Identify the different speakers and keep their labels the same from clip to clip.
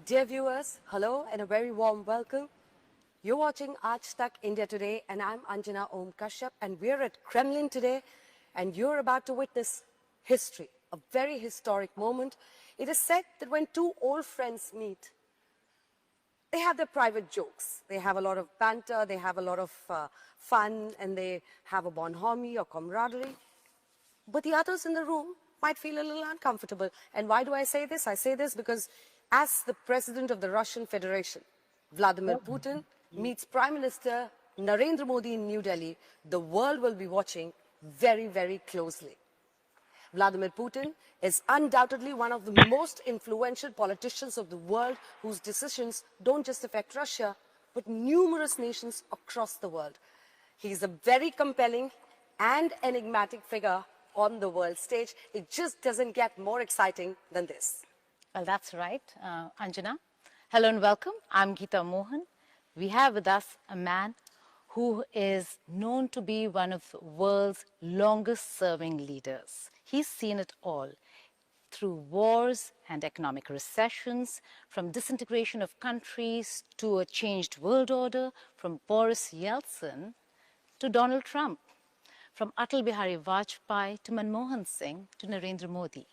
Speaker 1: Dear viewers, hello and a very warm welcome. You're watching Aaj Tak India Today and I'm Anjana Om Kashyap and we're at Kremlin today and you're about to witness history, a very historic moment. It is said that when two old friends meet, they have their private jokes. They have a lot of banter, they have a lot of fun and they have a bonhomie or camaraderie. But the others in the room might feel a little uncomfortable. And why do I say this? I say this because as the president of the Russian Federation, Vladimir Putin, meets Prime Minister Narendra Modi in New Delhi, the world will be watching very, very closely. Vladimir Putin is undoubtedly one of the most influential politicians of the world whose decisions don't just affect Russia, but numerous nations across the world. He is a very compelling and enigmatic figure on the world stage. It just doesn't get more exciting than this.
Speaker 2: Well, that's right, Anjana. Hello and welcome. I'm Geeta Mohan. We have with us a man who is known to be one of the world's longest serving leaders. He's seen it all through wars and economic recessions, from disintegration of countries to a changed world order, from Boris Yeltsin to Donald Trump, from Atal Bihari Vajpayee to Manmohan Singh to Narendra Modi.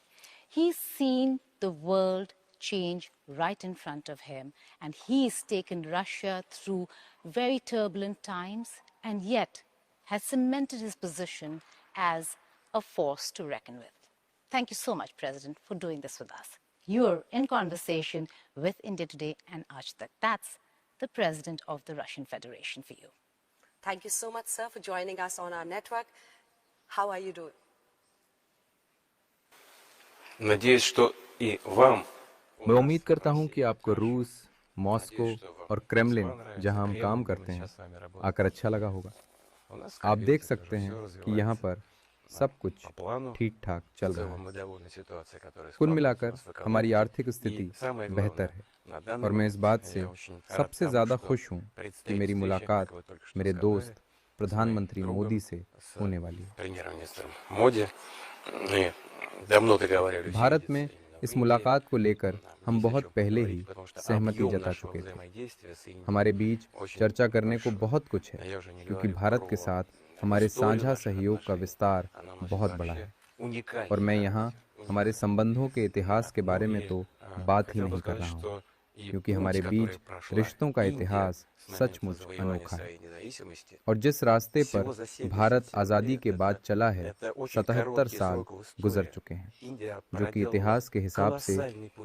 Speaker 2: He's seen the world change right in front of him, and he's taken Russia through very turbulent times and yet has cemented his position as a force to reckon with. Thank you so much, President, for doing this with us. You're in conversation with India Today and Aaj Tak. That's the President of the Russian Federation for you.
Speaker 1: Thank you so much, sir, for joining us on our network. How are you doing?
Speaker 3: Надеюсь, что и вам.
Speaker 4: मैं उम्मीद करता हूं कि आपको रूस, Moscow और Kremlin, जहां हम काम करते हैं, आकर अच्छा लगा होगा। आप देख सकते हैं कि यहाँ पर सब कुछ ठीक ठाक चल रहा है। कुल मिलाकर हमारी आर्थिक स्थिति बेहतर है और मैं इस बात से सबसे ज़्यादा खुश हूँ कि मेरी मुलाकात मेरे दोस्त प्रधानमंत्री मोदी से होने वाली है। भारत में इस मुलाकात को लेकर हम बहुत पहले ही सहमति जता चुके थे। हमारे बीच चर्चा करने को बहुत कुछ है क्योंकि भारत के साथ हमारे साझा सहयोग का विस्तार बहुत बड़ा है और मैं यहाँ हमारे संबंधों के इतिहास के बारे में तो बात ही नहीं कर रहा हूँ क्योंकि हमारे बीच रिश्तों का इतिहास सचमुच अनोखा है और जिस रास्ते पर भारत आज़ादी के बाद चला है 77 साल गुजर चुके हैं, जो कि इतिहास के हिसाब से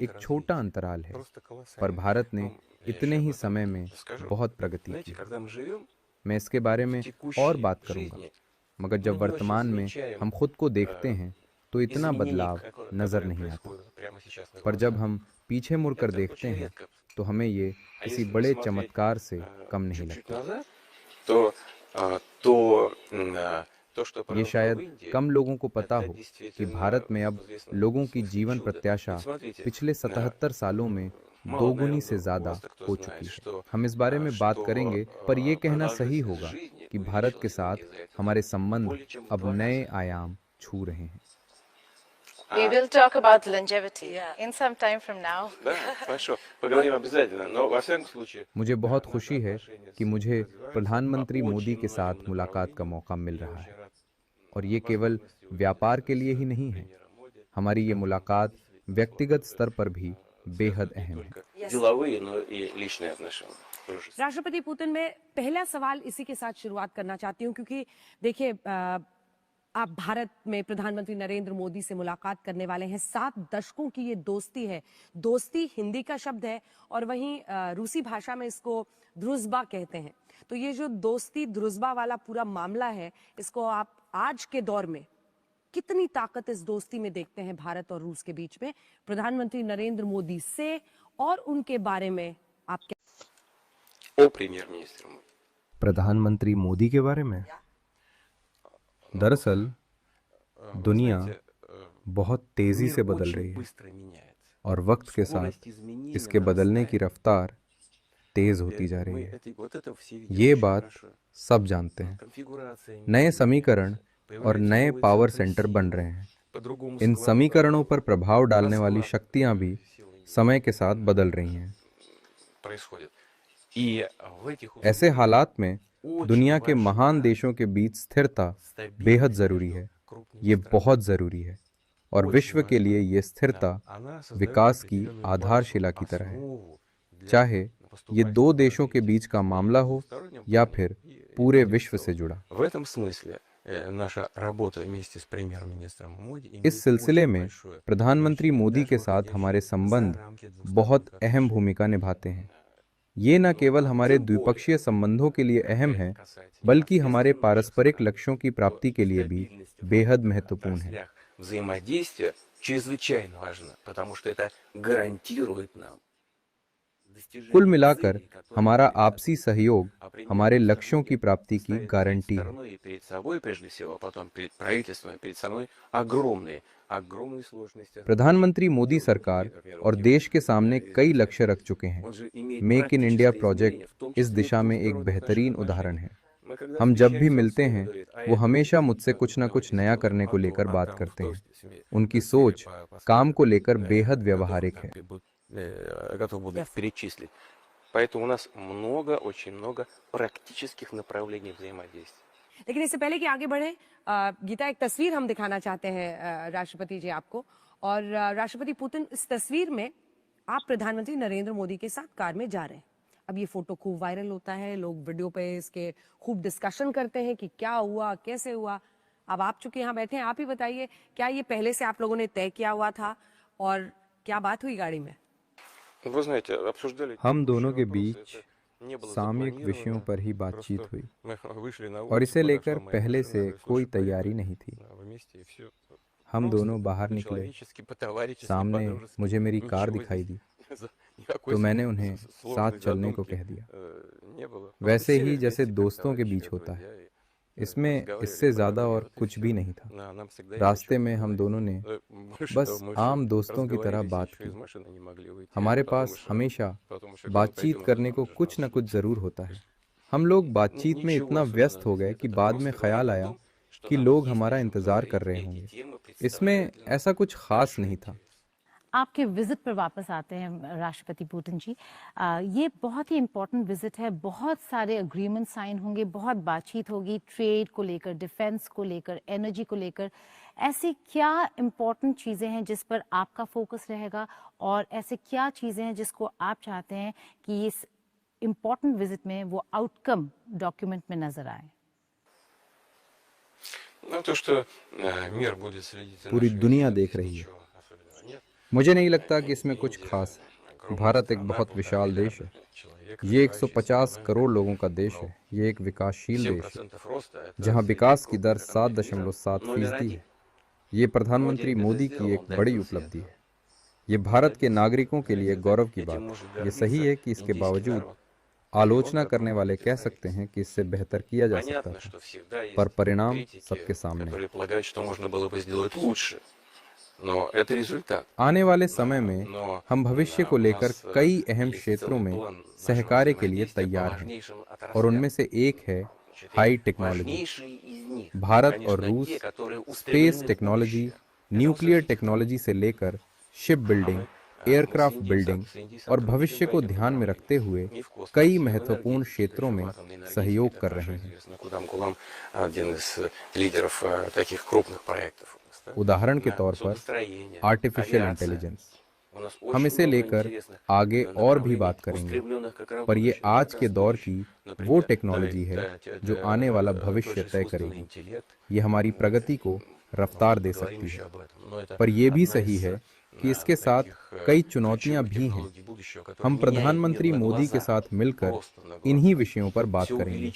Speaker 4: एक छोटा अंतराल है, पर भारत ने इतने ही समय में बहुत प्रगति की। मैं इसके बारे में और बात करूंगा, मगर जब वर्तमान में हम खुद को देखते हैं तो इतना बदलाव नजर नहीं आता, पर जब हम पीछे मुड़कर देखते हैं तो हमें ये किसी बड़े चमत्कार से कम नहीं लगता। ये शायद कम लोगों को पता हो कि भारत में अब लोगों की जीवन प्रत्याशा पिछले 77 सालों में दोगुनी से ज्यादा हो चुकी है। हम इस बारे में बात करेंगे, पर यह कहना सही होगा कि भारत के साथ हमारे संबंध अब नए आयाम छू रहे हैं।
Speaker 2: We will talk about longevity in some time from now.
Speaker 4: मुझे बहुत खुशी है कि मुझे प्रधानमंत्री मोदी के साथ मुलाकात का मौका मिल रहा है और ये केवल व्यापार के लिए ही नहीं है। हमारी ये मुलाकात व्यक्तिगत स्तर पर भी बेहद अहम है।
Speaker 5: राष्ट्रपति पुतिन, मैं पहला सवाल इसी के साथ शुरुआत करना चाहती हूँ क्योंकि देखिए, आप भारत में प्रधानमंत्री नरेंद्र मोदी से मुलाकात करने वाले हैं। 7 दशकों की ये दोस्ती है। दोस्ती हिंदी का शब्द है और वहीं रूसी भाषा में इसको द्रुज़बा कहते हैं। तो ये जो दोस्ती द्रुज़बा वाला पूरा मामला है, इसको आप आज के दौर में कितनी ताकत इस दोस्ती में देखते हैं भारत और रूस के बीच में? प्रधानमंत्री नरेंद्र मोदी से और उनके बारे में आप क्या?
Speaker 4: प्रधानमंत्री मोदी के बारे में दरअसल दुनिया बहुत तेजी से बदल रही है और वक्त के साथ इसके बदलने की रफ्तार तेज होती जा रही है। ये बात सब जानते हैं। नए समीकरण और नए पावर सेंटर बन रहे हैं। इन समीकरणों पर प्रभाव डालने वाली शक्तियां भी समय के साथ बदल रही हैं।
Speaker 3: происходит. И в этих
Speaker 4: ऐसे हालात में दुनिया के महान देशों के बीच स्थिरता बेहद जरूरी है। ये बहुत जरूरी है और विश्व के लिए ये स्थिरता विकास की आधारशिला की तरह है, चाहे ये दो देशों के बीच का मामला हो या फिर पूरे विश्व से जुड़ा।
Speaker 3: В этом смысле наша работа вместе с премьер-министром Моди имеет
Speaker 4: इस सिलसिले
Speaker 3: очень
Speaker 4: में
Speaker 3: большое
Speaker 4: प्रधानमंत्री मोदी के साथ हमारे संबंध बहुत अहम भूमिका निभाते हैं। ये न केवल हमारे द्विपक्षीय संबंधों के लिए अहम है, बल्कि हमारे पारस्परिक लक्ष्यों की प्राप्ति के लिए भी बेहद महत्वपूर्ण है।
Speaker 3: взаимодействие чрезвычайно важно, потому что это гарантирует нам
Speaker 4: कुल मिलाकर हमारा आपसी सहयोग हमारे लक्ष्यों की प्राप्ति की गारंटी है।
Speaker 3: и перед собой прежде всего, а потом перед правительством, перед страной огромные сложности.
Speaker 4: प्रधानमंत्री मोदी सरकार और देश के सामने कई लक्ष्य रख चुके हैं।
Speaker 3: Он же имеет
Speaker 4: मेक इन इंडिया
Speaker 3: практическое
Speaker 4: प्रोजेक्ट
Speaker 3: измерение, в том
Speaker 4: इस
Speaker 3: числе
Speaker 4: दिशा में
Speaker 3: в
Speaker 4: एक
Speaker 3: здоровье
Speaker 4: बेहतरीन
Speaker 3: наших
Speaker 4: उदाहरण
Speaker 3: граждан.
Speaker 4: है।
Speaker 3: Мы когда
Speaker 4: हम जब भी
Speaker 3: встречаемся,
Speaker 4: मिलते
Speaker 3: он
Speaker 4: हैं
Speaker 3: говорит, а
Speaker 4: वो
Speaker 3: это
Speaker 4: हमेशा
Speaker 3: вот
Speaker 4: मुझसे कुछ न कुछ नया करने को लेकर
Speaker 3: а
Speaker 4: बात
Speaker 3: там
Speaker 4: करते
Speaker 3: в
Speaker 4: हैं।
Speaker 3: том
Speaker 4: उनकी
Speaker 3: числе
Speaker 4: सोच
Speaker 3: по
Speaker 4: काम को लेकर
Speaker 3: сферам,
Speaker 4: बेहद
Speaker 3: готов
Speaker 4: व्यावहारिक है।
Speaker 3: готов буду их перечислить. Поэтому у нас очень много практических направлений взаимодействия.
Speaker 5: लेकिन इससे पहले कि आगे बढ़े, गीता, एक तस्वीर हम दिखाना चाहते हैं राष्ट्रपति जी आपको। और राष्ट्रपति पुतिन, इस तस्वीर में आप प्रधानमंत्री नरेंद्र मोदी के साथ कार में जा रहे हैं। अब ये फोटो खूब वायरल होता है, लोग वीडियो पे इसके खूब डिस्कशन करते हैं कि क्या हुआ, कैसे हुआ। अब आप चूंकि यहाँ बैठे हैं, आप ही बताइए, क्या ये पहले से आप लोगों ने तय किया हुआ था और क्या बात हुई गाड़ी में?
Speaker 3: Вы знаете, обсуждали
Speaker 4: हम दोनों के
Speaker 3: вопросы,
Speaker 4: बीच
Speaker 3: это не было
Speaker 4: सामयिक
Speaker 3: запланировано.
Speaker 4: विषयों पर ही बातचीत
Speaker 3: Просто
Speaker 4: हुई
Speaker 3: мы вышли на
Speaker 4: और
Speaker 3: улицу,
Speaker 4: इसे लेकर
Speaker 3: подошла моя
Speaker 4: पहले
Speaker 3: жена,
Speaker 4: से
Speaker 3: говорит,
Speaker 4: कोई
Speaker 3: «Слушай,
Speaker 4: तैयारी
Speaker 3: поехали
Speaker 4: नहीं थी।
Speaker 3: вместе и все.
Speaker 4: हम
Speaker 3: Просто
Speaker 4: दोनों बाहर निकले,
Speaker 3: по-человечески, по-товарищески,
Speaker 4: सामने
Speaker 3: по-дружески.
Speaker 4: मुझे मेरी कार
Speaker 3: Ничего
Speaker 4: दिखाई
Speaker 3: здесь
Speaker 4: दी,
Speaker 3: никакой
Speaker 4: तो मैंने उन्हें
Speaker 3: сложной
Speaker 4: साथ चलने को
Speaker 3: задумки,
Speaker 4: कह दिया।
Speaker 3: не было.
Speaker 4: वैसे
Speaker 3: Просто
Speaker 4: ही
Speaker 3: сели
Speaker 4: जैसे
Speaker 3: вместе, как
Speaker 4: दोस्तों के
Speaker 3: товарищи,
Speaker 4: बीच
Speaker 3: как
Speaker 4: होता है,
Speaker 3: друзья, и,
Speaker 4: इसमें
Speaker 3: разговаривали
Speaker 4: इससे
Speaker 3: по
Speaker 4: ज्यादा
Speaker 3: дороге,
Speaker 4: और
Speaker 3: вот и
Speaker 4: कुछ
Speaker 3: всё.
Speaker 4: भी नहीं था।
Speaker 3: Нам всегда есть о
Speaker 4: रास्ते
Speaker 3: чем
Speaker 4: में हम
Speaker 3: поговорить.
Speaker 4: दोनों ने
Speaker 3: Больше
Speaker 4: बस
Speaker 3: того, мы еще
Speaker 4: आम दोस्तों की तरह
Speaker 3: разговорились,
Speaker 4: बात
Speaker 3: еще из
Speaker 4: की।
Speaker 3: машины не могли выйти.
Speaker 4: हमारे
Speaker 3: Потом
Speaker 4: पास
Speaker 3: еще-
Speaker 4: हमेशा
Speaker 3: потом еще говорю,
Speaker 4: बातचीत
Speaker 3: «Пойдем,
Speaker 4: करने
Speaker 3: там
Speaker 4: को
Speaker 3: же
Speaker 4: कुछ न
Speaker 3: машина
Speaker 4: कुछ
Speaker 3: есть».
Speaker 4: जरूर होता है। हम लोग बातचीत में इतना व्यस्त हो गए कि बाद में ख्याल आया कि लोग हमारा इंतजार कर रहे होंगे। इसमें ऐसा कुछ खास नहीं था।
Speaker 2: आपके विजिट पर वापस आते हैं राष्ट्रपति पुतिन जी। ये बहुत ही इम्पोर्टेंट विजिट है, बहुत सारे अग्रीमेंट साइन होंगे, बहुत बातचीत होगी ट्रेड को लेकर, डिफेंस को लेकर, एनर्जी को लेकर। ऐसी क्या इम्पोर्टेंट चीज़ें हैं जिस पर आपका फोकस रहेगा और ऐसे क्या चीज़ें हैं जिसको आप चाहते हैं कि इस इम्पोर्टेंट विजिट में वो आउटकम डॉक्यूमेंट में नजर आए?
Speaker 3: Ну, то, что мир будет следить за
Speaker 4: पूरी
Speaker 3: нашей
Speaker 4: दुनिया
Speaker 3: визитом,
Speaker 4: देख
Speaker 3: здесь
Speaker 4: रही है।
Speaker 3: ничего особенного нет.
Speaker 4: मुझे नहीं लगता कि इसमें कुछ खास है। भारत एक बहुत विशाल देश है। ये 150 करोड़ लोगों का देश है। ये एक विकासशील देश है
Speaker 3: 7% роста – это
Speaker 4: जहां विकास की दर
Speaker 3: крупная экономика,
Speaker 4: 7.7%
Speaker 3: номер
Speaker 4: है। ये प्रधानमंत्री मोदी की एक बड़ी उपलब्धि है। ये भारत के नागरिकों के लिए गौरव की बात है। ये सही है कि इसके बावजूद आलोचना करने वाले कह सकते हैं कि इससे बेहतर किया जा सकता
Speaker 3: Понятно,
Speaker 4: था,
Speaker 3: что всегда есть
Speaker 4: पर परिणाम
Speaker 3: критики,
Speaker 4: सबके सामने है।
Speaker 3: которые полагают, что можно было бы сделать лучше. Но это результат.
Speaker 4: आने वाले समय में हम भविष्य को लेकर कई अहम क्षेत्रों में सहकार्य के लिए तैयार हैं और उनमें से एक है हाई टेक्नोलॉजी। भारत और रूस स्पेस टेक्नोलॉजी, न्यूक्लियर टेक्नोलॉजी से लेकर शिप बिल्डिंग, एयरक्राफ्ट बिल्डिंग और भविष्य को ध्यान में रखते हुए कई महत्वपूर्ण क्षेत्रों में सहयोग कर रहे हैं।
Speaker 3: Кудам-Кулам один из лидеров таких крупных проектов.
Speaker 4: उदाहरण के तौर पर आर्टिफिशियल इंटेलिजेंस। हम इसे लेकर आगे और भी बात करेंगे, पर ये आज के दौर की वो टेक्नोलॉजी है जो आने वाला भविष्य तय करेगी। ये हमारी प्रगति को रफ्तार दे सकती है, पर यह भी सही है कि इसके साथ कई चुनौतियां भी हैं। हम प्रधानमंत्री मोदी के साथ मिलकर इन्हीं विषयों पर बात करेंगे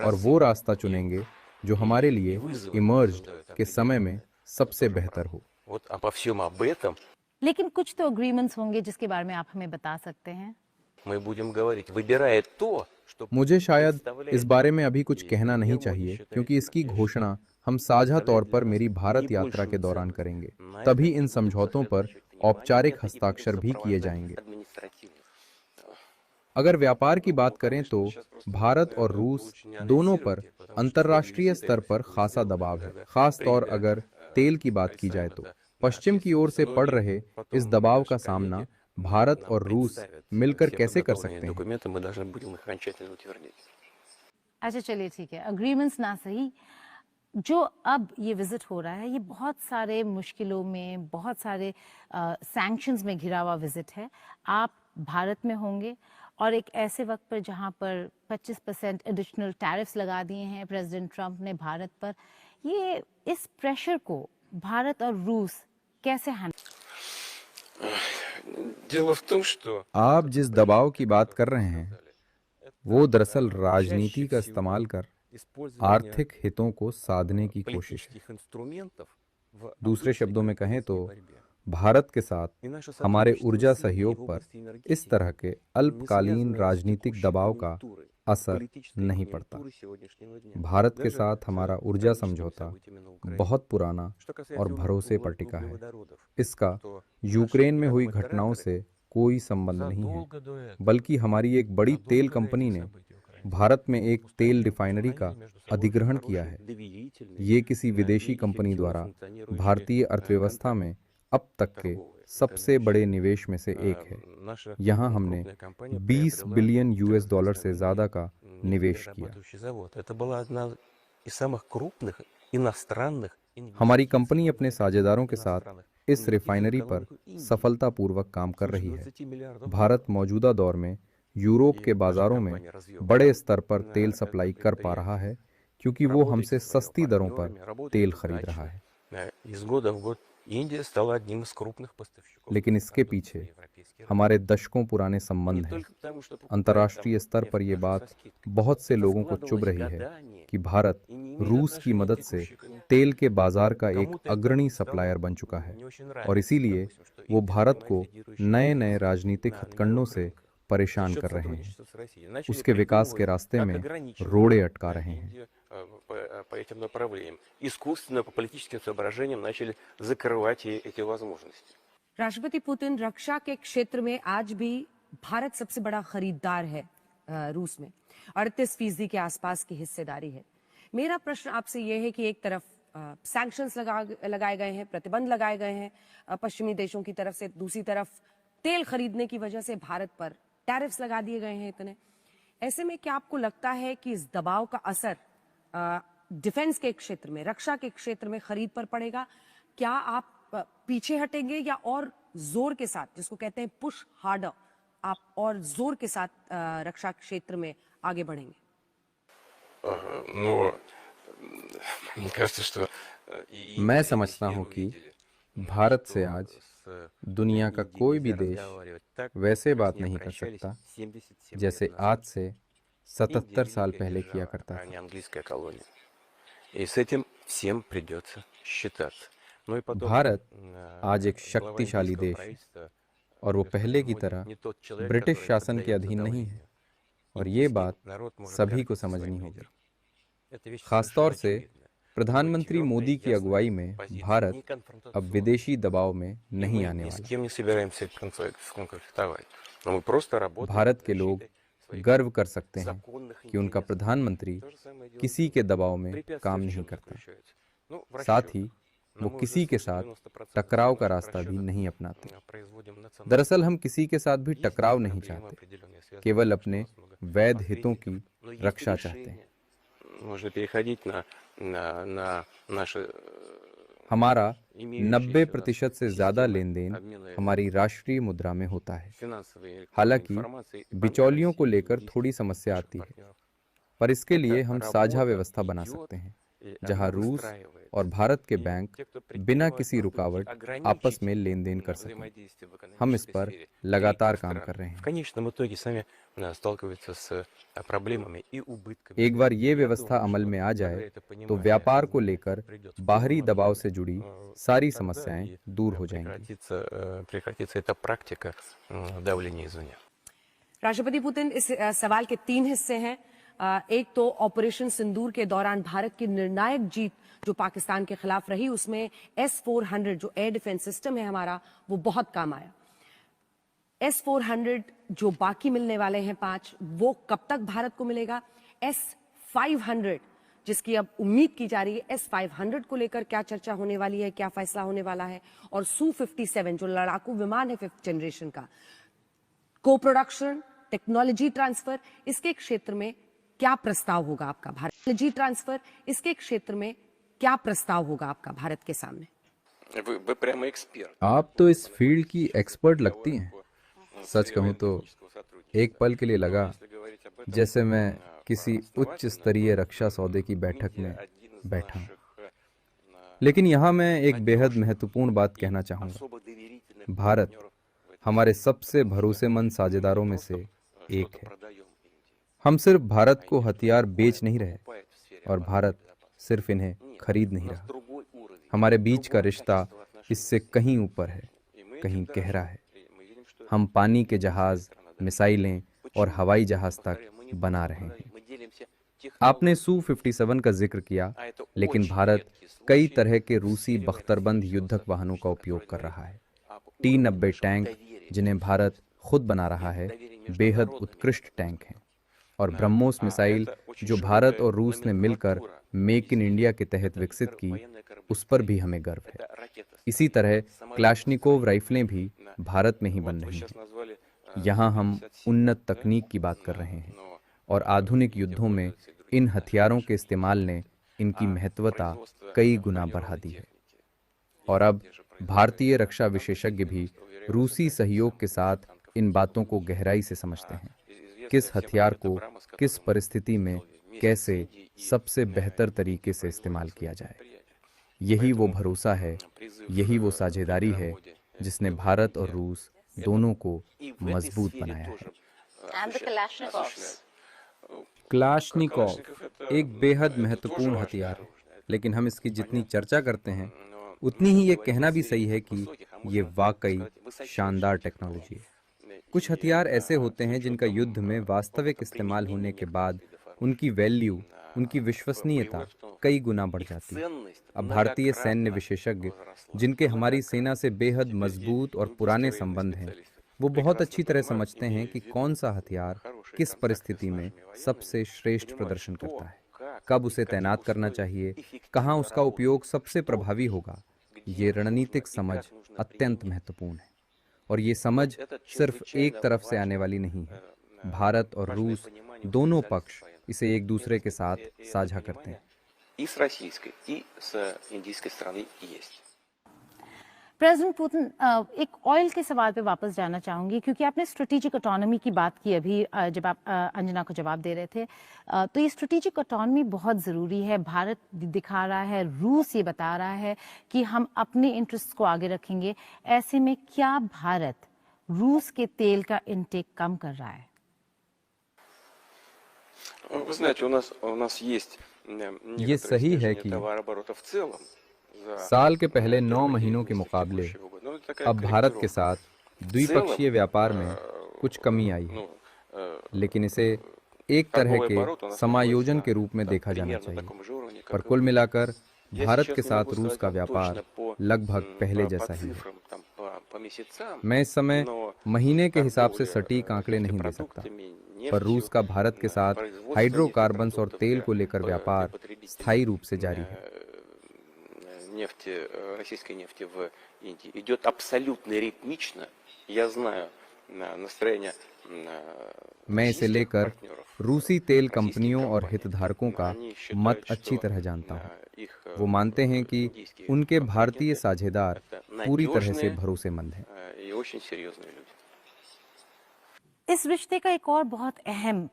Speaker 4: और वो रास्ता चुनेंगे जो हमारे लिए इमर्ज्ड के समय में सबसे बेहतर हो।
Speaker 3: Вот обо всем об этом
Speaker 2: लेकिन कुछ तो अग्रीमेंट्स होंगे जिसके बारे में आप हमें बता सकते हैं।
Speaker 3: мы будем говорить, выбирая то, что
Speaker 4: मुझे शायद इस बारे में अभी कुछ कहना नहीं चाहिए, क्योंकि इसकी घोषणा हम साझा तौर पर मेरी भारत यात्रा के दौरान करेंगे। तभी इन समझौतों पर औपचारिक हस्ताक्षर भी किए जाएंगे। अगर व्यापार की बात करें तो भारत और रूस दोनों पर अंतर्राष्ट्रीय स्तर पर खासा दबाव है, खास तौर अगर तेल की बात की जाए तो। पश्चिम की ओर से पड़ रहे इस दबाव का सामना भारत
Speaker 3: нам
Speaker 4: और रूस
Speaker 3: представят
Speaker 4: मिलकर
Speaker 3: все
Speaker 4: कैसे कर
Speaker 3: подготовленные
Speaker 4: सकते हैं?
Speaker 3: документы, мы должны будем их окончательно утвердить.
Speaker 2: अच्छा चलिए ठीक है, अग्रीमेंट्स ना सही, जो अब ये विजिट हो रहा है ये बहुत सारे मुश्किलों में, बहुत सारे सैंक्शंस में घिरा हुआ विजिट है। आप भारत में होंगे और एक ऐसे वक्त पर जहां पर 25% एडिशनल टैरिफ्स लगा दिए हैं प्रेसिडेंट ट्रंप ने भारत पर, ये इस प्रेशर को भारत और रूस कैसे हैंडल?
Speaker 3: Дело в том, что
Speaker 4: आप जिस दबाव की बात कर रहे हैं वो दरअसल राजनीति का इस्तेमाल कर आर्थिक हितों को साधने की कोशिश है। दूसरे शब्दों में कहें तो भारत के साथ हमारे ऊर्जा सहयोग पर इस तरह के अल्पकालीन राजनीतिक दबाव का असर नहीं पड़ता। भारत के साथ हमारा ऊर्जा समझौता बहुत पुराना और भरोसे पर टिका है। इसका यूक्रेन में हुई घटनाओं से कोई संबंध नहीं है, बल्कि हमारी एक बड़ी तेल कंपनी ने भारत में एक तेल रिफाइनरी का अधिग्रहण किया है। ये किसी विदेशी कंपनी द्वारा भारतीय अर्थव्यवस्था में अब तक के सबसे बड़े निवेश में से एक है। यहाँ हमने 20 बिलियन यूएस डॉलर से ज्यादा का निवेश किया। हमारी कंपनी अपने साझेदारों के साथ इस रिफाइनरी पर सफलतापूर्वक काम कर रही है। भारत मौजूदा दौर में यूरोप के बाजारों में बड़े स्तर पर तेल सप्लाई कर पा रहा है क्योंकि वो हमसे सस्ती दरों पर तेल खरीद रहा है। लेकिन इसके पीछे हमारे दशकों पुराने संबंध हैं। अंतर्राष्ट्रीय स्तर पर यह बात बहुत से लोगों को चुभ रही है कि भारत रूस की मदद से तेल के बाजार का एक अग्रणी सप्लायर बन चुका है और इसीलिए वो भारत को नए नए राजनीतिक हथकंडों से परेशान कर रहे हैं, उसके विकास के रास्ते में रोड़े अटका रहे हैं।
Speaker 3: По этим направлениям. Искусственно, по политическим соображениям начали закрывать эти возможности.
Speaker 5: राष्ट्रपति पुतिन, रक्षा के क्षेत्र में आज भी भारत सबसे बड़ा खरीदार है रूस में, 38% के आसपास की हिस्सेदारी है। मेरा प्रश्न आपसे यह है कि एक तरफ सैंक्शंस लगाए गए हैं, प्रतिबंध लगाए गए हैं पश्चिमी देशों की तरफ से, दूसरी तरफ तेल खरीदने की वजह से भारत पर टैरिफ्स लगा दिए गए हैं इतने। ऐसे में क्या आपको लगता है कि इस दबाव का असर डिफेंस के क्षेत्र में, रक्षा के क्षेत्र में खरीद पर पड़ेगा? क्या आप पीछे हटेंगे या और जोर के साथ, जिसको कहते हैं पुश हार्डर, आप और जोर के साथ रक्षा क्षेत्र में आगे बढ़ेंगे?
Speaker 4: मैं समझता हूं कि भारत से आज दुनिया का कोई भी देश वैसे बात नहीं कर सकता जैसे आज से 77 साल पहले किया करता था। भारत आज एक शक्तिशाली देश है और वो पहले की तरह ब्रिटिश शासन के अधीन नहीं है और ये बात सभी को समझनी होगी। खासतौर से प्रधानमंत्री मोदी की अगुवाई में भारत अब विदेशी दबाव में नहीं आने वाला। भारत के लोग गर्व कर सकते हैं कि उनका प्रधानमंत्री किसी के दबाव में काम नहीं करता। साथ ही वो किसी के साथ टकराव का रास्ता भी नहीं अपनाते। दरअसल हम किसी के साथ भी टकराव नहीं चाहते, केवल अपने वैध हितों की रक्षा चाहते हैं। हमारा 90% से ज्यादा लेन देन हमारी राष्ट्रीय मुद्रा में होता है। हालांकि बिचौलियों को लेकर थोड़ी समस्या आती है, पर इसके लिए हम साझा व्यवस्था बना सकते हैं जहां रूस और भारत के बैंक बिना किसी रुकावट आपस में लेन देन कर सकें। हम इस पर लगातार काम कर रहे हैं। एक बार ये व्यवस्था अमल में आ जाए तो व्यापार को लेकर बाहरी दबाव से जुड़ी सारी समस्याएं दूर हो जाएंगी।
Speaker 5: राष्ट्रपति पुतिन, इस सवाल के 3 हिस्से हैं। एक तो ऑपरेशन सिंदूर के दौरान भारत की निर्णायक जीत जो पाकिस्तान के खिलाफ रही, उसमें S-400 जो एयर डिफेंस सिस्टम है हमारा, वो बहुत काम आया। S-400 जो बाकी मिलने वाले हैं 5, वो कब तक भारत को मिलेगा? S-500 जिसकी अब उम्मीद की जा रही है S-500 को लेकर क्या चर्चा होने वाली है, क्या फैसला होने वाला है, और Su-57 जो लड़ाकू विमान है 5th जनरेशन का, को प्रोडक्शन, टेक्नोलॉजी ट्रांसफर, इसके क्षेत्र में क्या प्रस्ताव होगा आपका भारत, टेक्नोलॉजी ट्रांसफर, इसके क्षेत्र में क्या प्रस्ताव होगा आपका भारत के सामने?
Speaker 3: Вы прямо эксперт.
Speaker 4: आप तो इस फील्ड की एक्सपर्ट लगती हैं। सच कहूँ तो एक पल के लिए लगा जैसे मैं किसी उच्च स्तरीय रक्षा सौदे की बैठक में बैठा हूँ। लेकिन यहाँ मैं एक बेहद महत्वपूर्ण बात कहना चाहूँगा। भारत हमारे सबसे भरोसेमंद साझेदारों में से एक है। हम सिर्फ भारत को हथियार बेच नहीं रहे और भारत सिर्फ इन्हें खरीद नहीं रहा। हमारे बीच का रिश्ता इससे कहीं ऊपर है, कहीं गहरा है। हम पानी के जहाज, मिसाइलें और हवाई जहाज तक बना रहे हैं। आपने Su-57 का जिक्र किया, लेकिन भारत कई तरह के रूसी बख्तरबंद युद्धक वाहनों का उपयोग कर रहा है। T-90 टैंक, जिन्हें भारत खुद बना रहा है, बेहद उत्कृष्ट टैंक हैं। और ब्रह्मोस मिसाइल जो भारत और रूस ने मिलकर मेक इन इंडिया के तहत विकसित की, उस पर भी हमें गर्व है। इसी तरह क्लाशनिकोव राइफलें भी भारत में ही बन रही हैं। यहाँ हम उन्नत तकनीक की बात कर रहे हैं और आधुनिक युद्धों में इन हथियारों के इस्तेमाल ने इनकी महत्वता कई गुना बढ़ा दी है। और अब भारतीय रक्षा विशेषज्ञ भी रूसी सहयोग के साथ इन बातों को गहराई से समझते हैं। किस हथियार को किस परिस्थिति में कैसे सबसे बेहतर तरीके से इस्तेमाल किया जाए। यही वो भरोसा है, यही वो साझेदारी है जिसने भारत और रूस दोनों को मजबूत बनाया है।
Speaker 2: And the Kalashnikovs.
Speaker 4: क्लाशनिकोव एक बेहद महत्वपूर्ण हथियार है, लेकिन हम इसकी जितनी चर्चा करते हैं उतनी ही ये कहना भी सही है कि ये वाकई शानदार टेक्नोलॉजी है। कुछ हथियार ऐसे होते हैं जिनका युद्ध में वास्तविक इस्तेमाल होने के बाद उनकी वैल्यू, उनकी विश्वसनीयता कई गुना बढ़ जाती है। अब भारतीय सैन्य विशेषज्ञ, जिनके हमारी सेना से बेहद मजबूत और पुराने संबंध हैं, वो बहुत अच्छी तरह समझते हैं कि कौन सा हथियार किस परिस्थिति में सबसे श्रेष्ठ प्रदर्शन करता है, कब उसे तैनात करना चाहिए, कहाँ उसका उपयोग सबसे प्रभावी होगा। ये रणनीतिक समझ अत्यंत महत्वपूर्ण है और ये समझ सिर्फ एक तरफ से आने वाली नहीं है। भारत और रूस दोनों पक्ष इसे एक दूसरे के साथ साझा करते हैं।
Speaker 3: И с российской, и с индийской стороны есть.
Speaker 2: प्रेसिडेंट पुतिन, एक ऑयल के सवाल पे वापस जाना चाहूंगी, क्योंकि आपने स्ट्रेटेजिक ऑटोनॉमी की बात की अभी जब आप अंजना को जवाब दे रहे थे। तो ये स्ट्रेटेजिक ऑटोनॉमी बहुत ज़रूरी है। भारत दिखा रहा है, रूस ये बता रहा है कि हम अपने इंटरेस्ट को आगे रखेंगे। ऐसे में क्या भारत रूस के तेल का इंटेक कम कर रहा है?
Speaker 3: Вы знаете, у нас есть
Speaker 4: ये सही है कि साल के पहले 9 महीनों के मुकाबले अब भारत के साथ द्विपक्षीय व्यापार में कुछ कमी आई है, लेकिन इसे एक तरह के समायोजन के रूप में देखा जाना चाहिए। पर कुल मिलाकर भारत के साथ रूस का व्यापार लगभग पहले जैसा ही है। मैं इस समय महीने के हिसाब से सटीक आंकड़े नहीं दे सकता, पर रूस का भारत के साथ हाइड्रोकार्बन्स और तेल को लेकर व्यापार स्थायी रूप से जारी है।
Speaker 3: российской нефти в Индии идет абсолютно ритмично. Я знаю настроение.
Speaker 4: मैं इसे लेकर रूसी तेल कंपनियों और हितधारकों का मत अच्छी तरह जानता हूँ। वो मानते हैं कि उनके भारतीय साझेदार पूरी तरह से भरोसेमंद हैं।
Speaker 2: इस रिश्ते का एक और बहुत अहम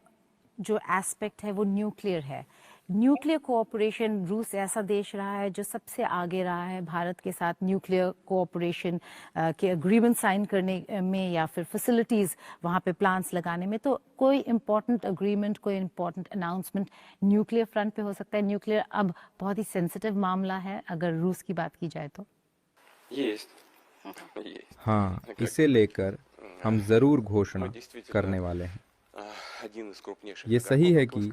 Speaker 2: जो एस्पेक्ट है वो न्यूक्लियर है। न्यूक्लियर कोऑपरेशन, रूस ऐसा देश रहा है जो सबसे आगे रहा है भारत के साथ न्यूक्लियर कोऑपरेशन के एग्रीमेंट साइन करने में या फिर फैसिलिटीज़ वहाँ पे प्लांट्स लगाने में। तो कोई इम्पोर्टेंट एग्रीमेंट, कोई इम्पोर्टेंट अनाउंसमेंट न्यूक्लियर फ्रंट पे हो सकता है? न्यूक्लियर अब बहुत ही सेंसिटिव मामला है अगर रूस की बात की जाए तो।
Speaker 4: हाँ, इसे लेकर हम ज़रूर घोषणा करने वाले हैं। ये सही है कि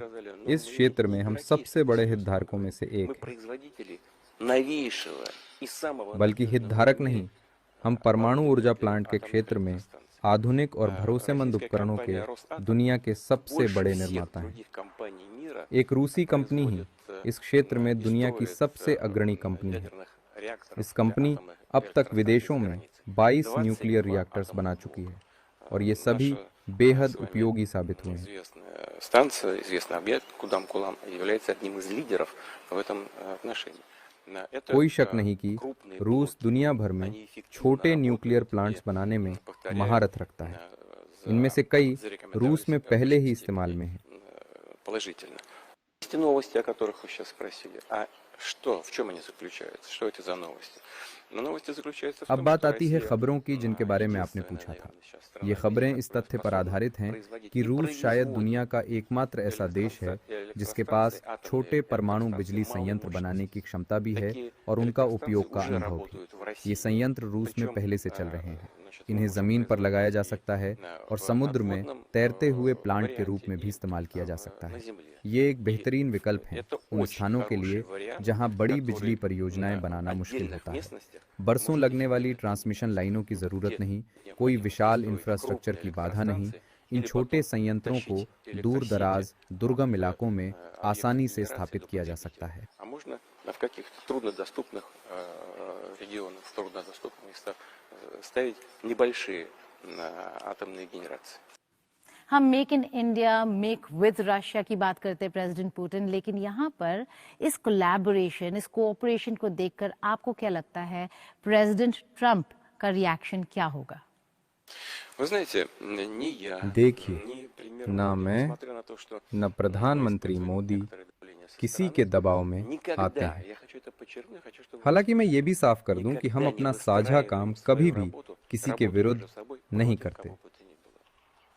Speaker 4: इस क्षेत्र में हम सबसे बड़े हितधारकों में से एक हैं। बल्कि हितधारक नहीं, हम परमाणु ऊर्जा प्लांट के क्षेत्र में आधुनिक और भरोसेमंद उपकरणों के दुनिया के सबसे बड़े निर्माता हैं। एक रूसी कंपनी ही इस क्षेत्र में दुनिया की सबसे अग्रणी कंपनी है। इस कंपनी अब तक विदेशों में 22 न्यूक्लियर रिएक्टर्स बना चुकी है और ये सभी बेहद उपयोगी साबित हुए हैं।
Speaker 3: Станция, известный объект, Кудам-Кулам, является одним из лидеров в этом отношении.
Speaker 4: कोई शक नहीं कि रूस दुनिया भर में छोटे न्यूक्लियर प्लांट्स बनाने में महारत रखता है। इनमें से कई रूस में पहले ही इस्तेमाल में हैं।
Speaker 3: Положительно. Есть новости, о которых вы сейчас спросили. А что, в чем они заключаются? Что это за новости? Но новости заключаются в
Speaker 4: अब
Speaker 3: том,
Speaker 4: बात
Speaker 3: что
Speaker 4: आती है
Speaker 3: Россия
Speaker 4: खबरों की जिनके बारे में आपने पूछा था। ये खबरें इस तथ्य पर आधारित हैं कि रूस शायद दुनिया का एकमात्र ऐसा देश है जिसके पास छोटे परमाणु बिजली संयंत्र बनाने की क्षमता भी है और उनका उपयोग का अनुभव भी। ये संयंत्र रूस में पहले से चल रहे हैं। इन्हें जमीन पर लगाया जा सकता है और समुद्र में तैरते हुए प्लांट के रूप में भी इस्तेमाल किया जा सकता है। ये एक बेहतरीन विकल्प है उन स्थानों के लिए जहां बड़ी बिजली परियोजनाएं बनाना मुश्किल होता है। बरसों लगने वाली ट्रांसमिशन लाइनों की जरूरत नहीं, कोई विशाल इंफ्रास्ट्रक्चर की बाधा नहीं। इन छोटे संयंत्रों को दूर दराज दुर्गम इलाकों में आसानी से स्थापित किया जा सकता है।
Speaker 3: А можно в каких-то труднодоступных регионах, в труднодоступных местах ставить небольшие атомные генерации.
Speaker 2: हम make in India, make with Russia की बात करते हैं प्रेसिडेंट पुतिन, लेकिन यहाँ पर इस कोलैबोरेशन, इस कोऑपरेशन को देखकर आपको क्या लगता है प्रेसिडेंट ट्रंप का रिएक्शन क्या होगा?
Speaker 3: Вы знаете, ни я,
Speaker 4: देखिए,
Speaker 3: ни премьер
Speaker 4: ना
Speaker 3: Моди,
Speaker 4: मैं,
Speaker 3: несмотря на то, что
Speaker 4: न प्रधानमंत्री मोदी
Speaker 3: некоторые давления со
Speaker 4: किसी
Speaker 3: стороны,
Speaker 4: के दबाव में आते
Speaker 3: никогда,
Speaker 4: हैं।
Speaker 3: я хочу это подчеркнуть, хочу, чтобы
Speaker 4: हालांकि मैं ये भी साफ कर दूं कि हम अपना साझा काम कभी भी किसी के विरुद्ध नहीं करते।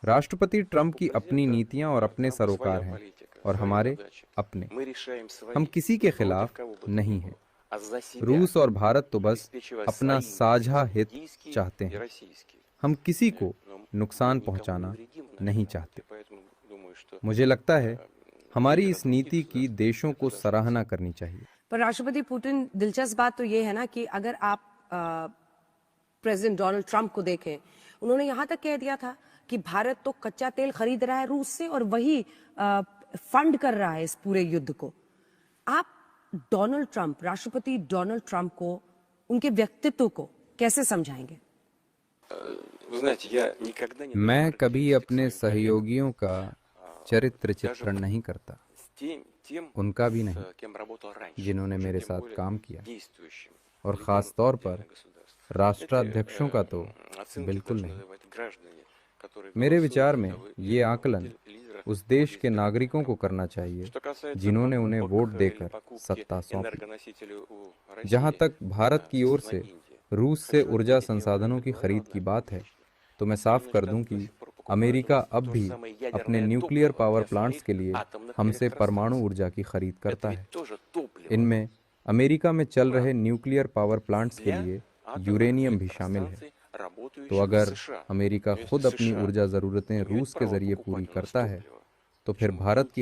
Speaker 4: राष्ट्रपति ट्रंप की अपनी नीतियां और अपने सरोकार हैं और हमारे अपने। हम किसी के खिलाफ नहीं हैं। रूस और भारत तो बस अपना साझा हित चाहते हैं। हम किसी को नुकसान पहुंचाना नहीं चाहते। मुझे लगता है हमारी इस नीति की देशों को सराहना करनी चाहिए।
Speaker 5: पर राष्ट्रपति पुतिन, दिलचस्प बात तो ये है ना कि अगर आप प्रेसिडेंट डोनाल्ड ट्रंप को देखें, उन्होंने यहां तक कह दिया था कि भारत तो कच्चा तेल खरीद रहा है रूस से और वही फंड कर रहा है इस पूरे युद्ध को। आप डोनाल्ड ट्रंप, राष्ट्रपति डोनाल्ड ट्रंप को, उनके व्यक्तित्व को कैसे समझाएंगे?
Speaker 4: मैं कभी अपने सहयोगियों का चरित्र चित्रण नहीं करता, उनका भी नहीं जिन्होंने मेरे साथ काम किया, और खास तौर पर राष्ट्राध्यक्षों का तो बिल्कुल नहीं। मेरे विचार में ये आकलन उस देश के नागरिकों को करना चाहिए जिन्होंने उन्हें वोट देकर सत्ता सौंपी। जहां तक भारत की ओर से रूस से ऊर्जा संसाधनों की खरीद की बात है, तो मैं साफ कर दूं कि अमेरिका अब भी अपने न्यूक्लियर पावर प्लांट्स के लिए हमसे परमाणु ऊर्जा की खरीद करता है। इनमें अमेरिका में चल रहे न्यूक्लियर पावर प्लांट्स के लिए यूरेनियम भी शामिल है। तो अगर अमेरिका खुद अपनी ऊर्जा ज़रूरतें रूस के जरिए पूरी करता है, तो फिर भारत की